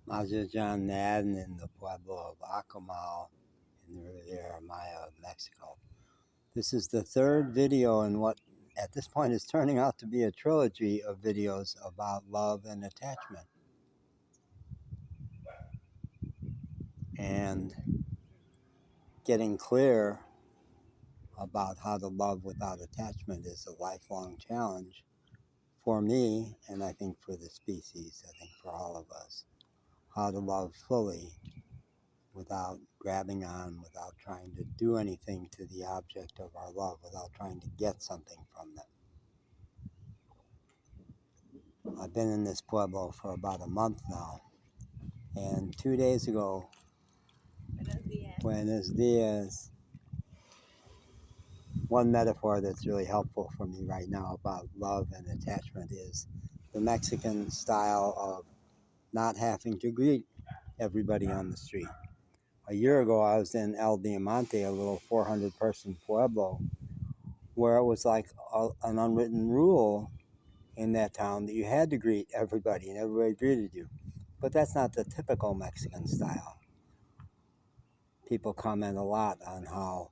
Mazajan Nadan in the pueblo of Acamal in the Riviera Maya of Mexico. This is the third video in what at this point is turning out to be a trilogy of videos about love and attachment. And getting clear about how to love without attachment is a lifelong challenge for me, and I think for the species, I think for all of us. How to love fully without grabbing on, without trying to do anything to the object of our love, without trying to get something from them. I've been in this pueblo for about a month now, and 2 days ago, Buenos dias, one metaphor that's really helpful for me right now about love and attachment is the Mexican style of not having to greet everybody on the street. A year ago, I was in El Diamante, a little 400-person pueblo, where it was like an unwritten rule in that town that you had to greet everybody and everybody greeted you. But that's not the typical Mexican style. People comment a lot on how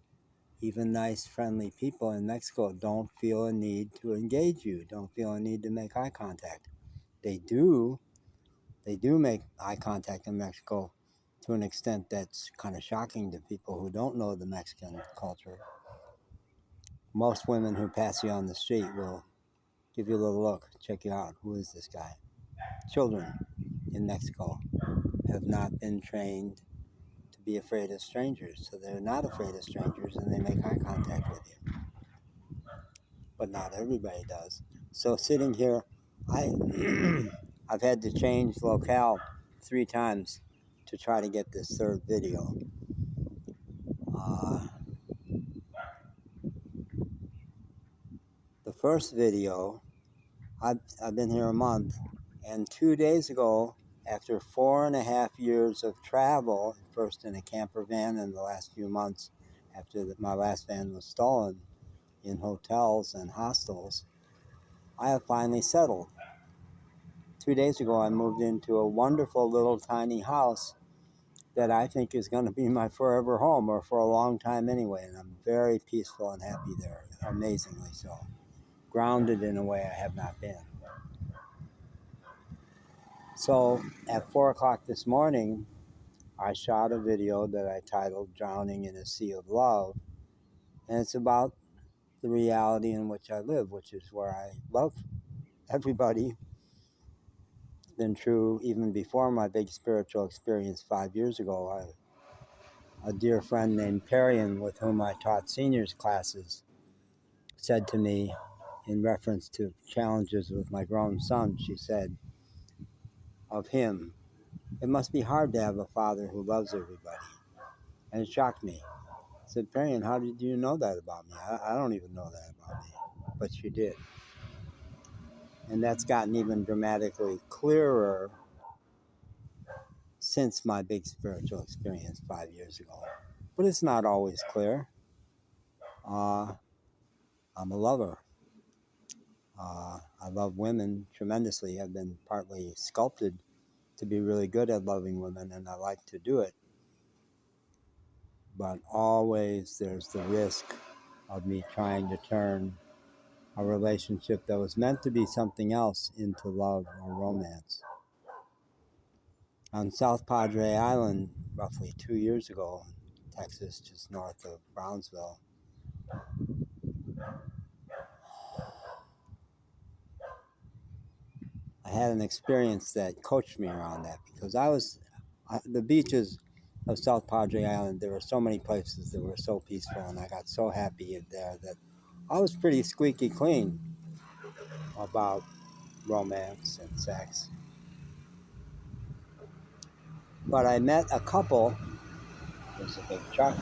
even nice, friendly people in Mexico don't feel a need to engage you, don't feel a need to make eye contact. They do make eye contact in Mexico to an extent that's kind of shocking to people who don't know the Mexican culture. Most women who pass you on the street will give you a little look, check you out. Who is this guy? Children in Mexico have not been trained to be afraid of strangers, so they're not afraid of strangers and they make eye contact with you. But not everybody does. So sitting here, I've had to change locale 3 times to try to get this third video. The first video, I've been here a month, and 2 days ago, after 4.5 years of travel, first in a camper van and the last few months after my last van was stolen in hotels and hostels, I have finally settled. 2 days ago, I moved into a wonderful little tiny house that I think is going to be my forever home, or for a long time anyway, and I'm very peaceful and happy there, amazingly so. Grounded in a way I have not been. So at 4 o'clock this morning, I shot a video that I titled Drowning in a Sea of Love, and it's about the reality in which I live, which is where I love everybody. It's been true even before my big spiritual experience 5 years ago. A dear friend named Perian, with whom I taught seniors classes, said to me, in reference to challenges with my grown son, she said of him, "It must be hard to have a father who loves everybody." And it shocked me. I said, "Perian, how did you know that about me? I don't even know that about me." But she did. And that's gotten even dramatically clearer since my big spiritual experience 5 years ago. But it's not always clear. I'm a lover. I love women tremendously. I've been partly sculpted to be really good at loving women, and I like to do it. But always there's the risk of me trying to turn a relationship that was meant to be something else into love or romance. On South Padre Island, roughly 2 years ago, Texas, just north of Brownsville, I had an experience that coached me around that, because the beaches of South Padre Island, there were so many places that were so peaceful, and I got so happy there that I was pretty squeaky clean about romance and sex. But I met a couple. There's a big truck.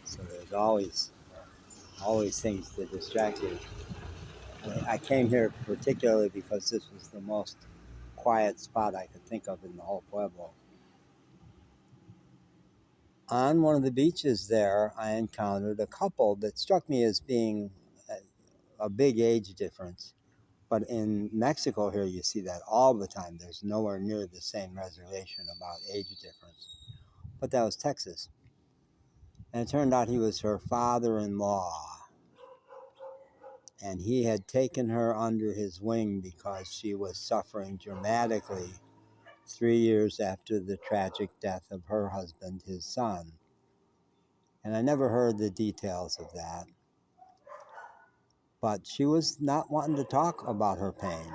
So there's always things to distract you. I came here particularly because this was the most quiet spot I could think of in the whole pueblo. On one of the beaches there, I encountered a couple that struck me as being a big age difference. But in Mexico here, you see that all the time. There's nowhere near the same reservation about age difference. But that was Texas. And it turned out he was her father-in-law. And he had taken her under his wing because she was suffering dramatically 3 years after the tragic death of her husband, his son. And I never heard the details of that. But she was not wanting to talk about her pain.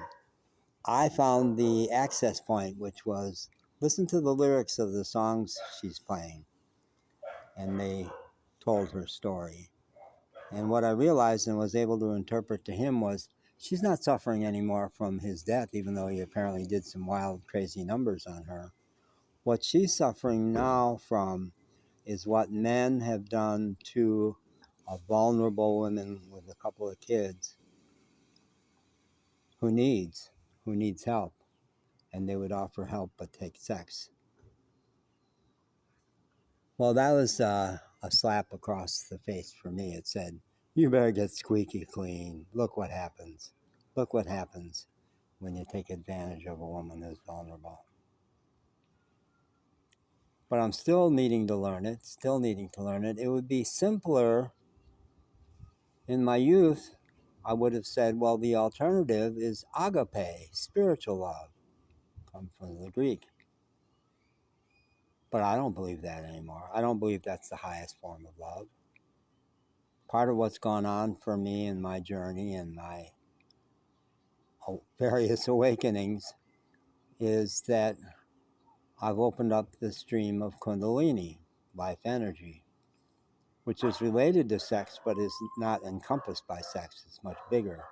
I found the access point, which was listen to the lyrics of the songs she's playing. And they told her story. And what I realized and was able to interpret to him was she's not suffering anymore from his death, even though he apparently did some wild, crazy numbers on her. What she's suffering now from is what men have done to a vulnerable woman with a couple of kids who needs help. And they would offer help but take sex. Well, that was a slap across the face for me. It said, you better get squeaky clean. Look what happens. Look what happens when you take advantage of a woman who's vulnerable. But I'm still needing to learn it, It would be simpler in my youth. I would have said, well, the alternative is agape, spiritual love, comes from the Greek. But I don't believe that anymore. I don't believe that's the highest form of love. Part of what's gone on for me in my journey and my various awakenings is that I've opened up the stream of Kundalini, life energy, which is related to sex, but is not encompassed by sex. It's much bigger.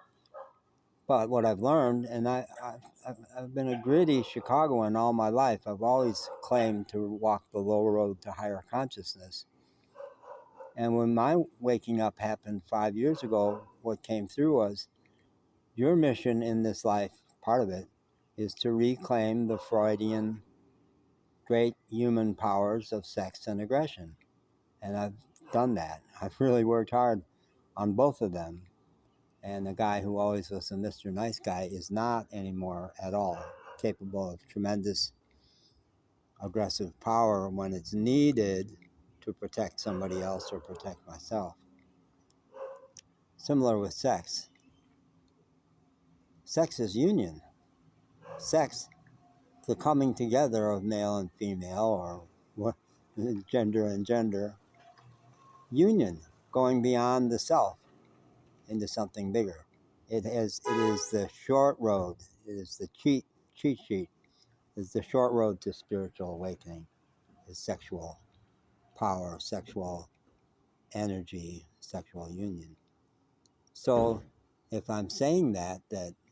But what I've learned, and I've been a gritty Chicagoan all my life. I've always claimed to walk the low road to higher consciousness. And when my waking up happened 5 years ago, what came through was your mission in this life, part of it, is to reclaim the Freudian great human powers of sex and aggression. And I've done that. I've really worked hard on both of them. And the guy who always was a Mr. Nice Guy is not anymore at all capable of tremendous aggressive power when it's needed to protect somebody else or protect myself. Similar with sex. Sex is union. Sex, the coming together of male and female, or gender and gender, union, going beyond the self into something bigger. It is the short road. It is the cheat sheet. It's the short road to spiritual awakening. Is sexual power, sexual energy, sexual union. So, if I'm saying that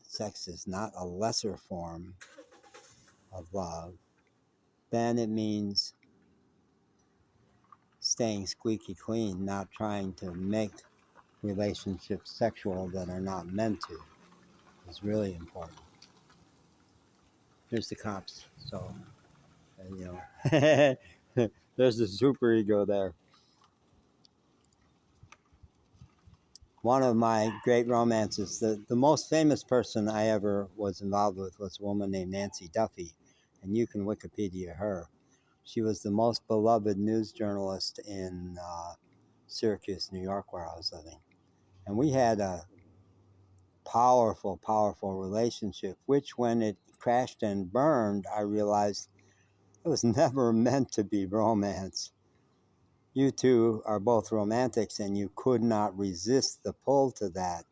sex is not a lesser form of love, then it means staying squeaky clean, not trying to make relationships sexual that are not meant to, is really important. Here's the cops, so, there's the superego there. One of my great romances, the most famous person I ever was involved with was a woman named Nancy Duffy, and you can Wikipedia her. She was the most beloved news journalist in Syracuse, New York, where I was living. And we had a powerful, powerful relationship, which when it crashed and burned, I realized it was never meant to be romance. You two are both romantics, and you could not resist the pull to that.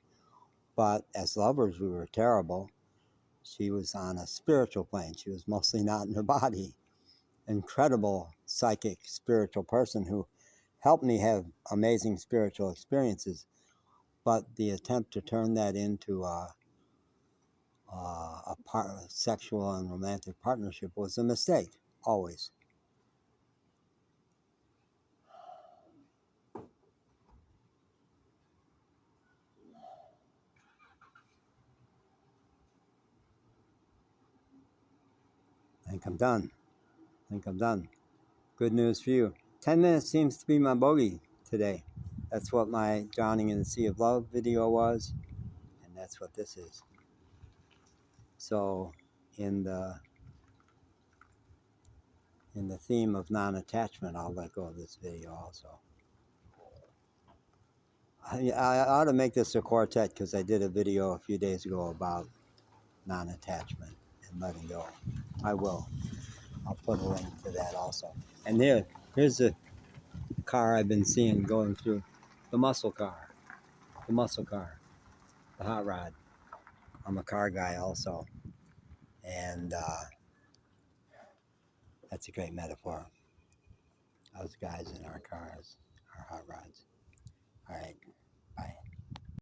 But as lovers, we were terrible. She was on a spiritual plane. She was mostly not in her body. Incredible psychic, spiritual person who helped me have amazing spiritual experiences. But the attempt to turn that into a sexual and romantic partnership was a mistake, always. I think I'm done. Good news for you. 10 minutes seems to be my bogey today. That's what my Drowning in the Sea of Love video was, and that's what this is. So in the theme of non-attachment, I'll let go of this video also. I ought to make this a quartet because I did a video a few days ago about non-attachment and letting go. I will. I'll put a link to that also. And here's the car I've been seeing going through. The muscle car. The muscle car. The hot rod. I'm a car guy also. And that's a great metaphor. Those guys in our cars, our hot rods. All right.